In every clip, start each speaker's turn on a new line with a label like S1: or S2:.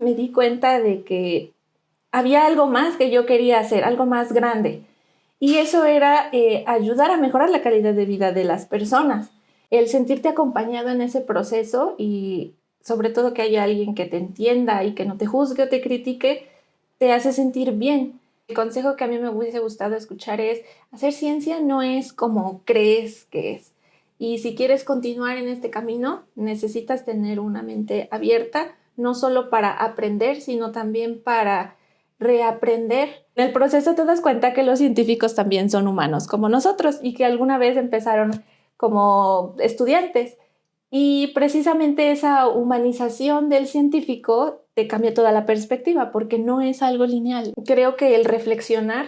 S1: me di cuenta de que había algo más que yo quería hacer, algo más grande. Y eso era ayudar a mejorar la calidad de vida de las personas. El sentirte acompañado en ese proceso y sobre todo que haya alguien que te entienda y que no te juzgue o te critique, te hace sentir bien. El consejo que a mí me hubiese gustado escuchar es: hacer ciencia no es como crees que es. Y si quieres continuar en este camino, necesitas tener una mente abierta, no solo para aprender, sino también para reaprender. En el proceso te das cuenta que los científicos también son humanos como nosotros y que alguna vez empezaron como estudiantes. Y precisamente esa humanización del científico te cambia toda la perspectiva porque no es algo lineal. Creo que el reflexionar,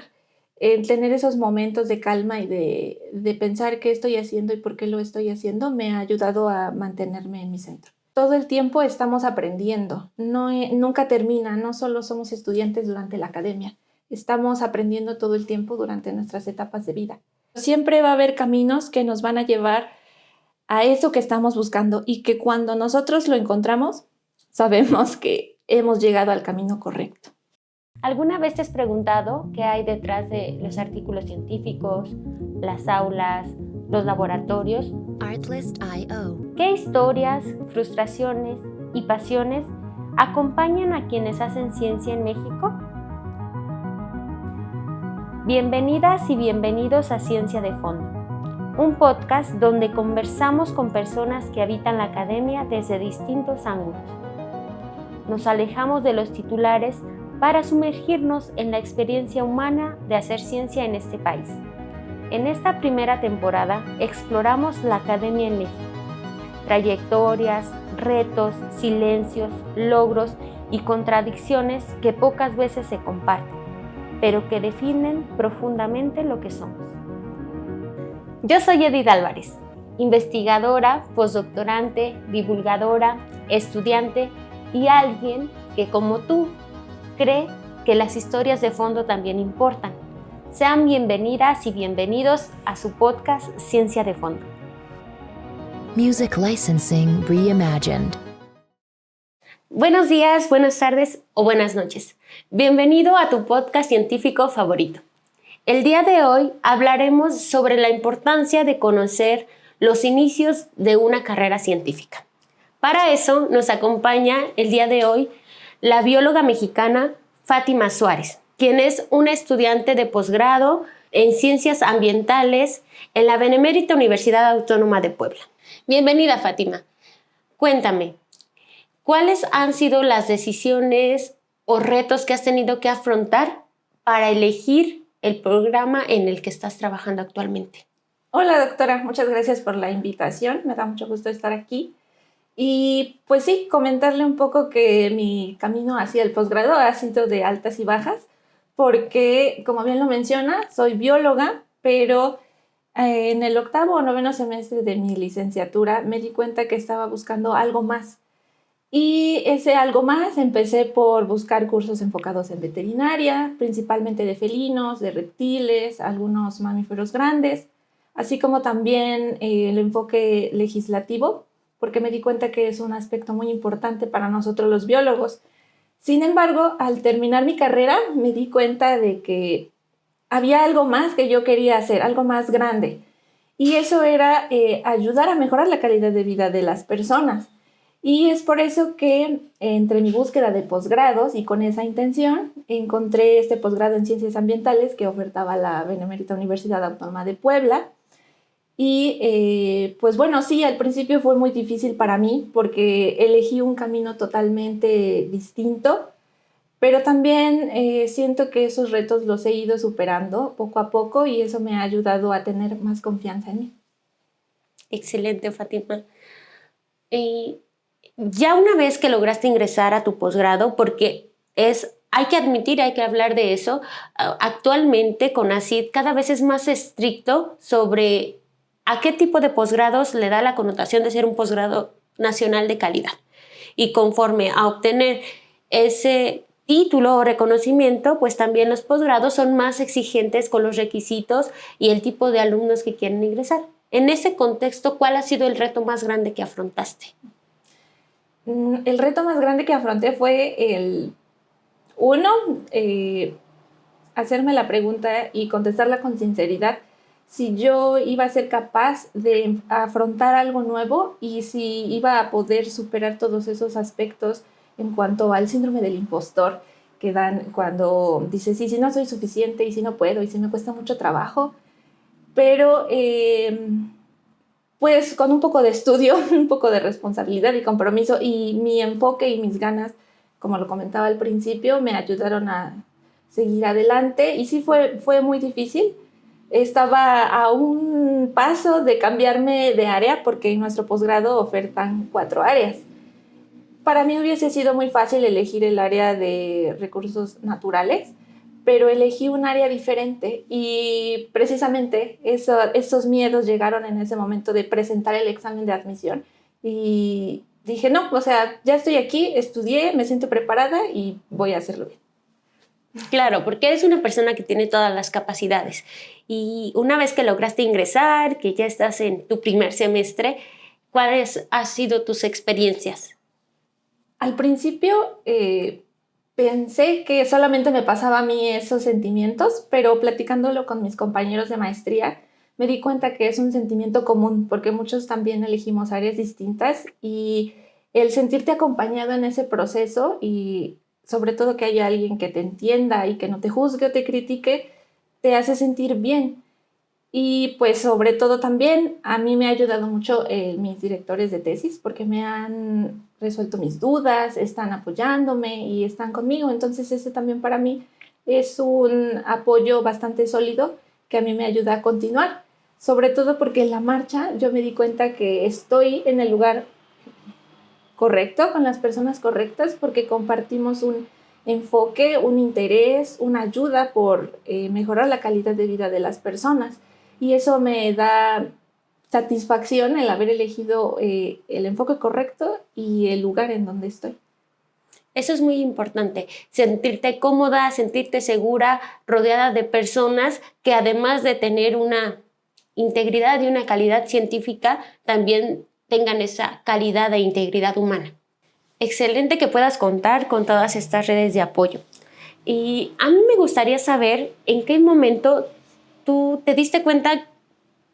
S1: el tener esos momentos de calma y de pensar qué estoy haciendo y por qué lo estoy haciendo, me ha ayudado a mantenerme en mi centro. Todo el tiempo estamos aprendiendo, nunca termina, no solo somos estudiantes durante la academia, estamos aprendiendo todo el tiempo durante nuestras etapas de vida. Siempre va a haber caminos que nos van a llevar a eso que estamos buscando y que cuando nosotros lo encontramos, sabemos que hemos llegado al camino correcto.
S2: ¿Alguna vez te has preguntado qué hay detrás de los artículos científicos, las aulas, los laboratorios?
S3: Artlist.io.
S2: ¿Qué historias, frustraciones y pasiones acompañan a quienes hacen ciencia en México? Bienvenidas y bienvenidos a Ciencia de Fondo, un podcast donde conversamos con personas que habitan la academia desde distintos ángulos. Nos alejamos de los titulares para sumergirnos en la experiencia humana de hacer ciencia en este país. En esta primera temporada exploramos la academia en México, trayectorias, retos, silencios, logros y contradicciones que pocas veces se comparten, pero que definen profundamente lo que somos. Yo soy Edith Álvarez, investigadora, postdoctorante, divulgadora, estudiante y alguien que, como tú, cree que las historias de fondo también importan. Sean bienvenidas y bienvenidos a su podcast Ciencia de Fondo.
S3: Music Licensing Reimagined.
S2: Buenos días, buenas tardes o buenas noches. Bienvenido a tu podcast científico favorito. El día de hoy hablaremos sobre la importancia de conocer los inicios de una carrera científica. Para eso nos acompaña el día de hoy la bióloga mexicana Fátima Suárez, quien es una estudiante de posgrado en Ciencias Ambientales en la Benemérita Universidad Autónoma de Puebla. Bienvenida, Fátima. Cuéntame, ¿cuáles han sido las decisiones o retos que has tenido que afrontar para elegir el programa en el que estás trabajando actualmente?
S1: Hola, doctora, muchas gracias por la invitación, me da mucho gusto estar aquí. Y pues sí, comentarle un poco que mi camino hacia el posgrado ha sido de altas y bajas, porque, como bien lo menciona, soy bióloga, pero en el 8º o 9º semestre de mi licenciatura me di cuenta que estaba buscando algo más. Y ese algo más empecé por buscar cursos enfocados en veterinaria, principalmente de felinos, de reptiles, algunos mamíferos grandes, así como también el enfoque legislativo, porque me di cuenta que es un aspecto muy importante para nosotros los biólogos. Sin embargo, al terminar mi carrera, me di cuenta de que había algo más que yo quería hacer, algo más grande. Y eso era ayudar a mejorar la calidad de vida de las personas. Y es por eso que entre mi búsqueda de posgrados y con esa intención, encontré este posgrado en Ciencias Ambientales que ofertaba la Benemérita Universidad Autónoma de Puebla. Y pues bueno, sí, al principio fue muy difícil para mí porque elegí un camino totalmente distinto, pero también siento que esos retos los he ido superando poco a poco y eso me ha ayudado a tener más confianza en mí.
S2: Excelente, Fátima. Ya una vez que lograste ingresar a tu posgrado, porque hay que admitir, hay que hablar de eso, actualmente CONACYT cada vez es más estricto sobre a qué tipo de posgrados le da la connotación de ser un posgrado nacional de calidad. Y conforme a obtener ese título o reconocimiento, pues también los posgrados son más exigentes con los requisitos y el tipo de alumnos que quieren ingresar. En ese contexto, ¿cuál ha sido el reto más grande que afrontaste?
S1: El reto más grande que afronté fue hacerme la pregunta y contestarla con sinceridad si yo iba a ser capaz de afrontar algo nuevo y si iba a poder superar todos esos aspectos en cuanto al síndrome del impostor que dan cuando dices, sí, si no soy suficiente y si no puedo y si me cuesta mucho trabajo. Pero pues con un poco de estudio, un poco de responsabilidad y compromiso y mi enfoque y mis ganas, como lo comentaba al principio, me ayudaron a seguir adelante y sí fue muy difícil. Estaba a un paso de cambiarme de área porque en nuestro posgrado ofertan 4 áreas. Para mí hubiese sido muy fácil elegir el área de recursos naturales, pero elegí un área diferente y precisamente esos miedos llegaron en ese momento de presentar el examen de admisión y dije, no, o sea, ya estoy aquí, estudié, me siento preparada y voy a hacerlo bien.
S2: Claro, porque eres una persona que tiene todas las capacidades y una vez que lograste ingresar, que ya estás en tu primer semestre, ¿cuáles han sido tus experiencias?
S1: Al principio pensé que solamente me pasaba a mí esos sentimientos, pero platicándolo con mis compañeros de maestría, me di cuenta que es un sentimiento común, porque muchos también elegimos áreas distintas y el sentirte acompañado en ese proceso y sobre todo que haya alguien que te entienda y que no te juzgue o te critique, te hace sentir bien. Y pues sobre todo también a mí me ha ayudado mucho mis directores de tesis porque me han resuelto mis dudas, están apoyándome y están conmigo. Entonces ese también para mí es un apoyo bastante sólido que a mí me ayuda a continuar. Sobre todo porque en la marcha yo me di cuenta que estoy en el lugar correcto, con las personas correctas, porque compartimos un enfoque, un interés, una ayuda por mejorar la calidad de vida de las personas. Y eso me da satisfacción el haber elegido el enfoque correcto y el lugar en donde estoy.
S2: Eso es muy importante, sentirte cómoda, sentirte segura, rodeada de personas que además de tener una integridad y una calidad científica, también tengan esa calidad e integridad humana. Excelente que puedas contar con todas estas redes de apoyo. Y a mí me gustaría saber en qué momento tú te diste cuenta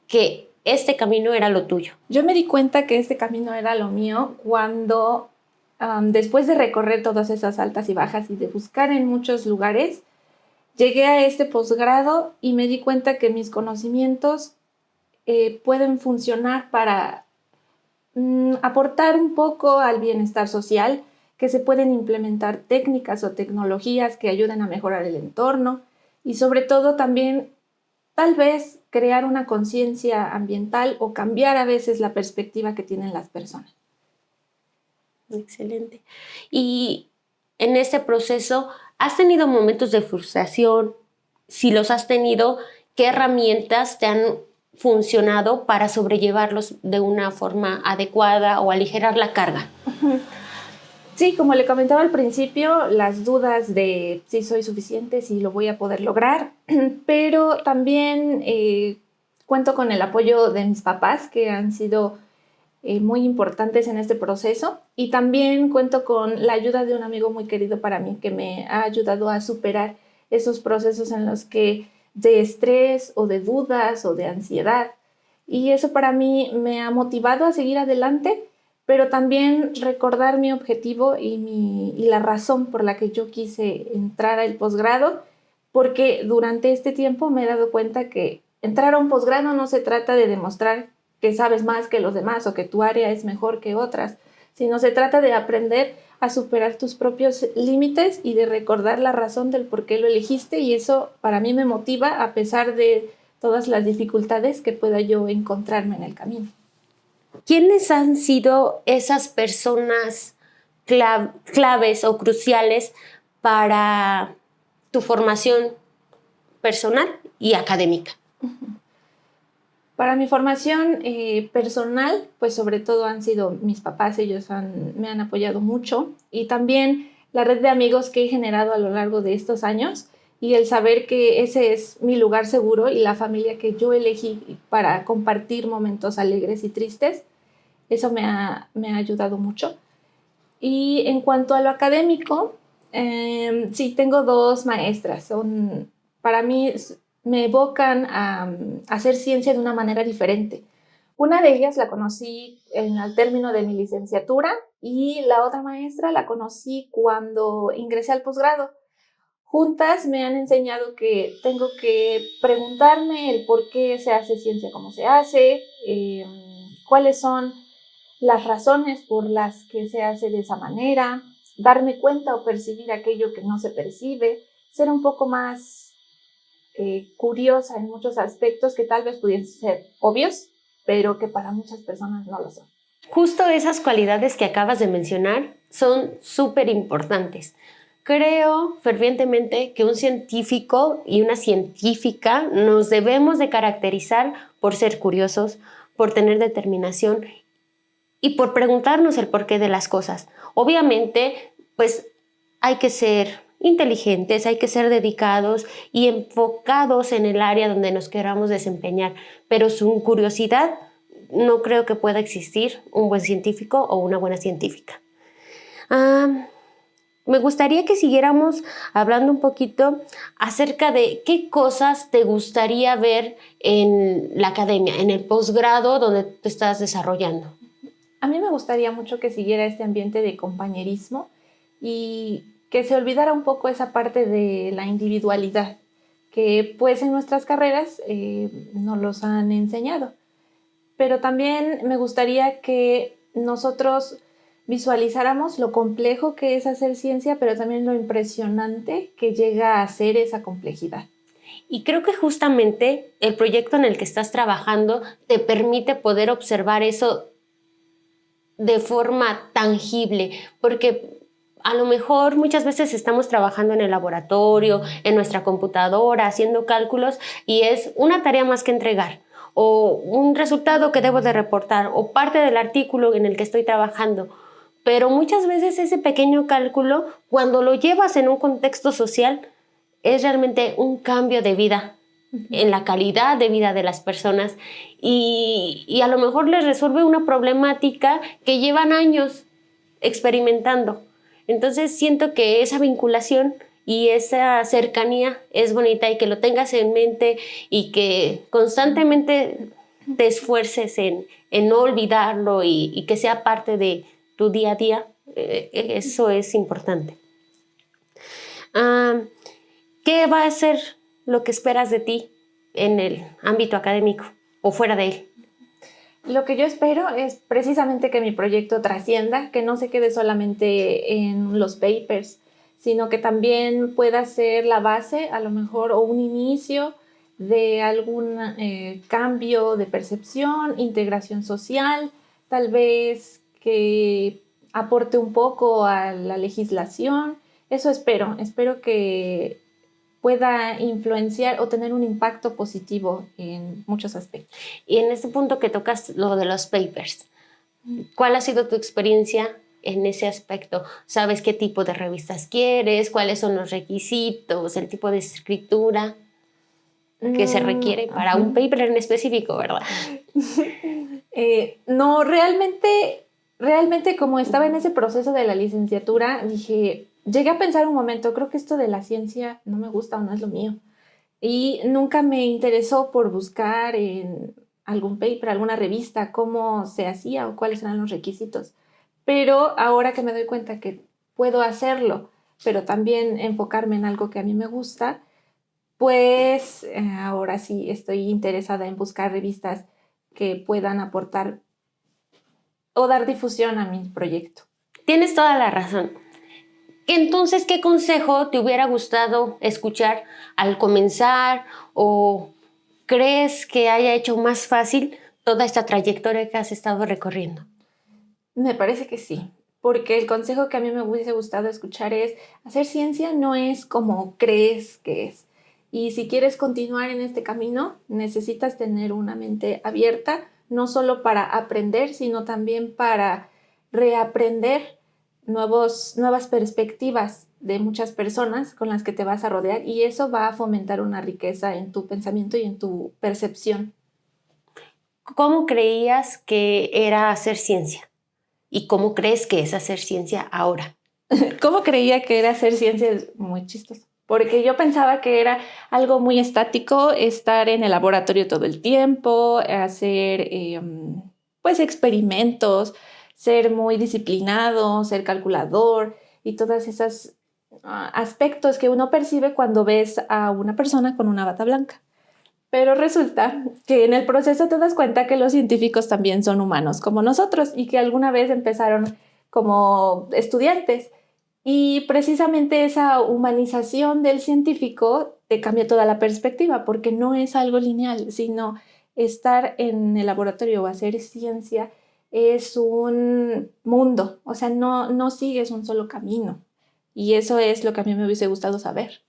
S2: que este camino era lo tuyo.
S1: Yo me di cuenta que este camino era lo mío cuando, después de recorrer todas esas altas y bajas y de buscar en muchos lugares, llegué a este posgrado y me di cuenta que mis conocimientos pueden funcionar para aportar un poco al bienestar social, que se pueden implementar técnicas o tecnologías que ayuden a mejorar el entorno y sobre todo también tal vez crear una conciencia ambiental o cambiar a veces la perspectiva que tienen las personas.
S2: Excelente. Y en este proceso, ¿has tenido momentos de frustración? Si los has tenido, ¿qué herramientas te han funcionado para sobrellevarlos de una forma adecuada o aligerar la carga?
S1: Sí, como le comentaba al principio, las dudas de si soy suficiente, si lo voy a poder lograr, pero también cuento con el apoyo de mis papás que han sido muy importantes en este proceso y también cuento con la ayuda de un amigo muy querido para mí que me ha ayudado a superar esos procesos en los que de estrés o de dudas o de ansiedad y eso para mí me ha motivado a seguir adelante, pero también recordar mi objetivo y la razón por la que yo quise entrar al posgrado, porque durante este tiempo me he dado cuenta que entrar a un posgrado no se trata de demostrar que sabes más que los demás o que tu área es mejor que otras, sino se trata de aprender a superar tus propios límites y de recordar la razón del por qué lo elegiste y eso para mí me motiva a pesar de todas las dificultades que pueda yo encontrarme en el camino.
S2: ¿Quiénes han sido esas personas claves o cruciales para tu formación personal y académica?
S1: Para mi formación personal, pues sobre todo han sido mis papás, ellos me han apoyado mucho y también la red de amigos que he generado a lo largo de estos años y el saber que ese es mi lugar seguro y la familia que yo elegí para compartir momentos alegres y tristes, eso me ha ayudado mucho. Y en cuanto a lo académico, sí, tengo 2 maestras. Para mí me evocan a hacer ciencia de una manera diferente. Una de ellas la conocí al término de mi licenciatura y la otra maestra la conocí cuando ingresé al posgrado. Juntas me han enseñado que tengo que preguntarme el por qué se hace ciencia como se hace, cuáles son las razones por las que se hace de esa manera, darme cuenta o percibir aquello que no se percibe, ser un poco más curiosa en muchos aspectos que tal vez pudiesen ser obvios, pero que para muchas personas no lo son.
S2: Justo esas cualidades que acabas de mencionar son súper importantes. Creo fervientemente que un científico y una científica nos debemos de caracterizar por ser curiosos, por tener determinación y por preguntarnos el porqué de las cosas. Obviamente, pues hay que ser inteligentes, hay que ser dedicados y enfocados en el área donde nos queramos desempeñar, pero sin curiosidad no creo que pueda existir un buen científico o una buena científica. Me gustaría que siguiéramos hablando un poquito acerca de qué cosas te gustaría ver en la academia, en el posgrado donde te estás desarrollando.
S1: A mí me gustaría mucho que siguiera este ambiente de compañerismo y que se olvidara un poco esa parte de la individualidad, que pues en nuestras carreras nos los han enseñado. Pero también me gustaría que nosotros visualizáramos lo complejo que es hacer ciencia, pero también lo impresionante que llega a ser esa complejidad.
S2: Y creo que justamente el proyecto en el que estás trabajando te permite poder observar eso de forma tangible, porque a lo mejor muchas veces estamos trabajando en el laboratorio, en nuestra computadora, haciendo cálculos y es una tarea más que entregar o un resultado que debo de reportar o parte del artículo en el que estoy trabajando. Pero muchas veces ese pequeño cálculo, cuando lo llevas en un contexto social, es realmente un cambio de vida en la calidad de vida de las personas y a lo mejor les resuelve una problemática que llevan años experimentando. Entonces siento que esa vinculación y esa cercanía es bonita y que lo tengas en mente y que constantemente te esfuerces en no olvidarlo y que sea parte de tu día a día. Eso es importante. ¿Qué va a ser lo que esperas de ti en el ámbito académico o fuera de él?
S1: Lo que yo espero es precisamente que mi proyecto trascienda, que no se quede solamente en los papers, sino que también pueda ser la base, a lo mejor, o un inicio de algún cambio de percepción, integración social, tal vez que aporte un poco a la legislación. Eso espero que pueda influenciar o tener un impacto positivo en muchos aspectos.
S2: Y en este punto que tocas lo de los papers, ¿cuál ha sido tu experiencia en ese aspecto? ¿Sabes qué tipo de revistas quieres? ¿Cuáles son los requisitos? ¿El tipo de escritura que se requiere para un paper en específico, verdad?
S1: No, realmente como estaba en ese proceso de la licenciatura, llegué a pensar un momento, creo que esto de la ciencia no me gusta o no es lo mío. Y nunca me interesó por buscar en algún paper, alguna revista, cómo se hacía o cuáles eran los requisitos. Pero ahora que me doy cuenta que puedo hacerlo, pero también enfocarme en algo que a mí me gusta, pues ahora sí estoy interesada en buscar revistas que puedan aportar o dar difusión a mi proyecto.
S2: Tienes toda la razón. Entonces, ¿qué consejo te hubiera gustado escuchar al comenzar o crees que haya hecho más fácil toda esta trayectoria que has estado recorriendo?
S1: Me parece que sí, porque el consejo que a mí me hubiese gustado escuchar es: hacer ciencia no es como crees que es. Y si quieres continuar en este camino, necesitas tener una mente abierta, no solo para aprender, sino también para reaprender nuevas perspectivas de muchas personas con las que te vas a rodear, y eso va a fomentar una riqueza en tu pensamiento y en tu percepción.
S2: ¿Cómo creías que era hacer ciencia? ¿Y cómo crees que es hacer ciencia ahora?
S1: ¿Cómo creía que era hacer ciencia? Es muy chistoso. Porque yo pensaba que era algo muy estático, estar en el laboratorio todo el tiempo, hacer pues experimentos, ser muy disciplinado, ser calculador y todas esas aspectos que uno percibe cuando ves a una persona con una bata blanca. Pero resulta que en el proceso te das cuenta que los científicos también son humanos como nosotros y que alguna vez empezaron como estudiantes. Y precisamente esa humanización del científico te cambia toda la perspectiva, porque no es algo lineal, sino estar en el laboratorio o hacer ciencia es un mundo, o sea, no sigues un solo camino. Y eso es lo que a mí me hubiese gustado saber.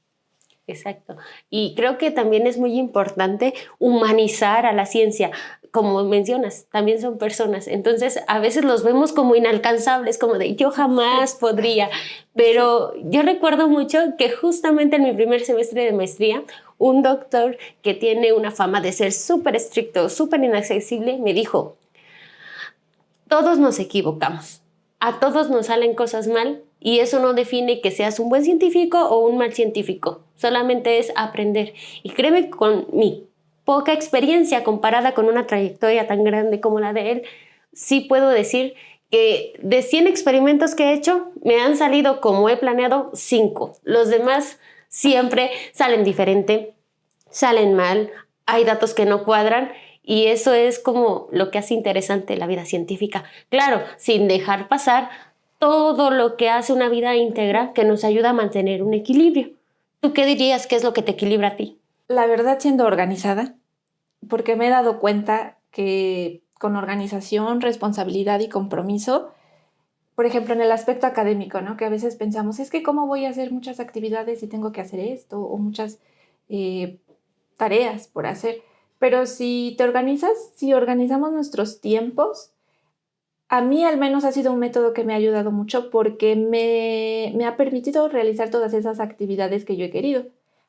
S2: Exacto. Y creo que también es muy importante humanizar a la ciencia. Como mencionas, también son personas. Entonces, a veces los vemos como inalcanzables, como de yo jamás podría. Pero yo recuerdo mucho que justamente en mi primer semestre de maestría, un doctor que tiene una fama de ser súper estricto, súper inaccesible, me dijo, todos nos equivocamos, a todos nos salen cosas mal y eso no define que seas un buen científico o un mal científico, solamente es aprender. Y créeme que con mi poca experiencia comparada con una trayectoria tan grande como la de él, sí puedo decir que de 100 experimentos que he hecho, me han salido como he planeado 5. Los demás siempre salen diferente, salen mal, hay datos que no cuadran. Y eso es como lo que hace interesante la vida científica. Claro, sin dejar pasar todo lo que hace una vida íntegra que nos ayuda a mantener un equilibrio. ¿Tú qué dirías que es lo que te equilibra a ti?
S1: La verdad, siendo organizada, porque me he dado cuenta que con organización, responsabilidad y compromiso, por ejemplo, en el aspecto académico, ¿no? Que a veces pensamos, es que cómo voy a hacer muchas actividades si tengo que hacer esto o muchas tareas por hacer. Pero si te organizas, si organizamos nuestros tiempos, a mí al menos ha sido un método que me ha ayudado mucho porque me ha permitido realizar todas esas actividades que yo he querido.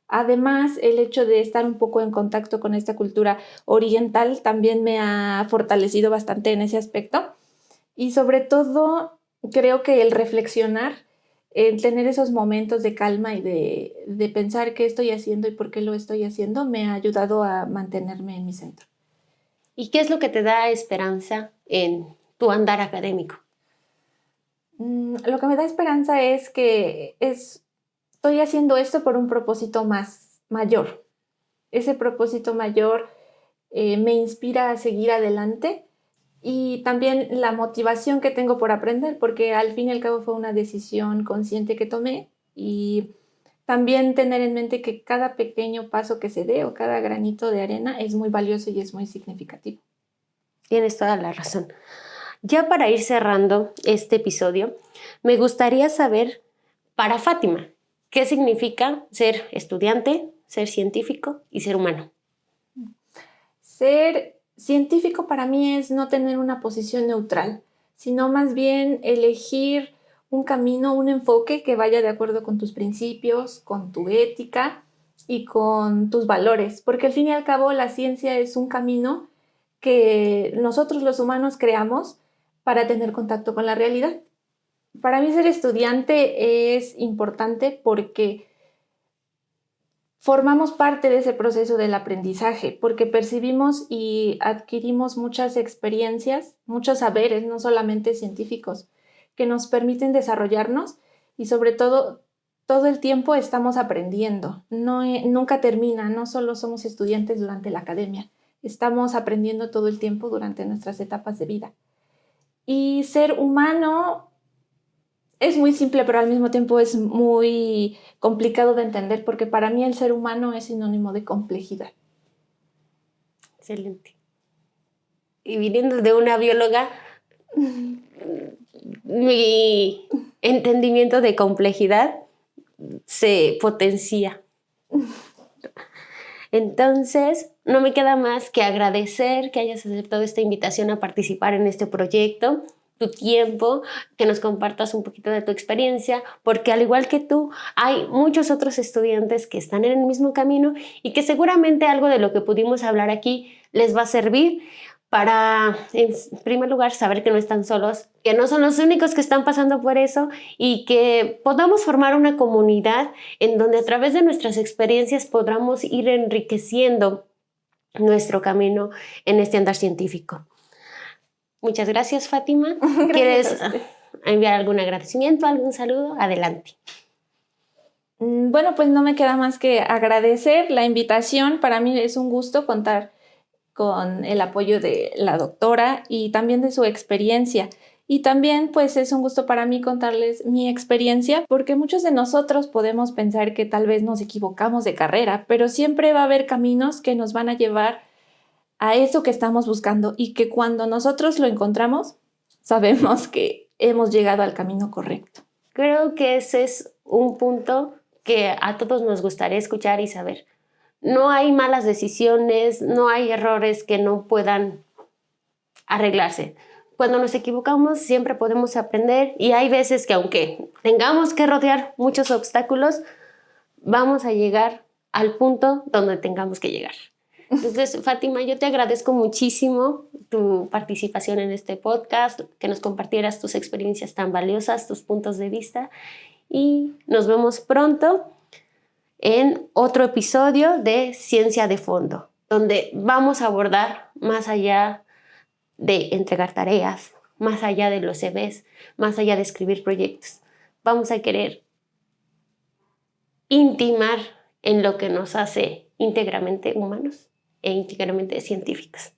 S1: Además, el hecho de estar un poco en contacto con esta cultura oriental también me ha fortalecido bastante en ese aspecto. Y sobre todo, creo que el reflexionar, el tener esos momentos de calma y de pensar qué estoy haciendo y por qué lo estoy haciendo, me ha ayudado a mantenerme en mi centro.
S2: ¿Y qué es lo que te da esperanza en tu andar académico?
S1: Lo que me da esperanza es que estoy haciendo esto por un propósito más mayor. Ese propósito mayor me inspira a seguir adelante y también la motivación que tengo por aprender, porque al fin y al cabo fue una decisión consciente que tomé y también tener en mente que cada pequeño paso que se dé o cada granito de arena es muy valioso y es muy significativo.
S2: Tienes toda la razón. Ya para ir cerrando este episodio, me gustaría saber, para Fátima, ¿qué significa ser estudiante, ser científico y ser humano?
S1: Ser científico para mí es no tener una posición neutral, sino más bien elegir un camino, un enfoque que vaya de acuerdo con tus principios, con tu ética y con tus valores, porque al fin y al cabo la ciencia es un camino que nosotros los humanos creamos para tener contacto con la realidad. Para mí ser estudiante es importante porque formamos parte de ese proceso del aprendizaje, porque percibimos y adquirimos muchas experiencias, muchos saberes, no solamente científicos, que nos permiten desarrollarnos y sobre todo el tiempo estamos aprendiendo. Nunca termina, no solo somos estudiantes durante la academia, estamos aprendiendo todo el tiempo durante nuestras etapas de vida. Y ser humano es muy simple, pero al mismo tiempo es muy complicado de entender porque para mí el ser humano es sinónimo de complejidad.
S2: Excelente. Y viniendo de una bióloga, mi entendimiento de complejidad se potencia. Entonces, no me queda más que agradecer que hayas aceptado esta invitación a participar en este proyecto, tu tiempo, que nos compartas un poquito de tu experiencia, porque al igual que tú, hay muchos otros estudiantes que están en el mismo camino y que seguramente algo de lo que pudimos hablar aquí les va a servir para, en primer lugar, saber que no están solos, que no son los únicos que están pasando por eso y que podamos formar una comunidad en donde a través de nuestras experiencias podamos ir enriqueciendo nuestro camino en este andar científico. Muchas gracias, Fátima. ¿Quieres enviar algún agradecimiento, algún saludo? Adelante.
S1: Bueno, pues no me queda más que agradecer la invitación. Para mí es un gusto contar con el apoyo de la doctora y también de su experiencia. Y también pues es un gusto para mí contarles mi experiencia, porque muchos de nosotros podemos pensar que tal vez nos equivocamos de carrera, pero siempre va a haber caminos que nos van a llevar a eso que estamos buscando y que cuando nosotros lo encontramos, sabemos que hemos llegado al camino correcto.
S2: Creo que ese es un punto que a todos nos gustaría escuchar y saber. No hay malas decisiones, no hay errores que no puedan arreglarse. Cuando nos equivocamos siempre podemos aprender y hay veces que aunque tengamos que rodear muchos obstáculos, vamos a llegar al punto donde tengamos que llegar. Entonces, Fátima, yo te agradezco muchísimo tu participación en este podcast, que nos compartieras tus experiencias tan valiosas, tus puntos de vista y nos vemos pronto en otro episodio de Ciencia de Fondo, donde vamos a abordar más allá de entregar tareas, más allá de los CVs, más allá de escribir proyectos. Vamos a querer intimar en lo que nos hace íntegramente humanos e íntegramente científicos.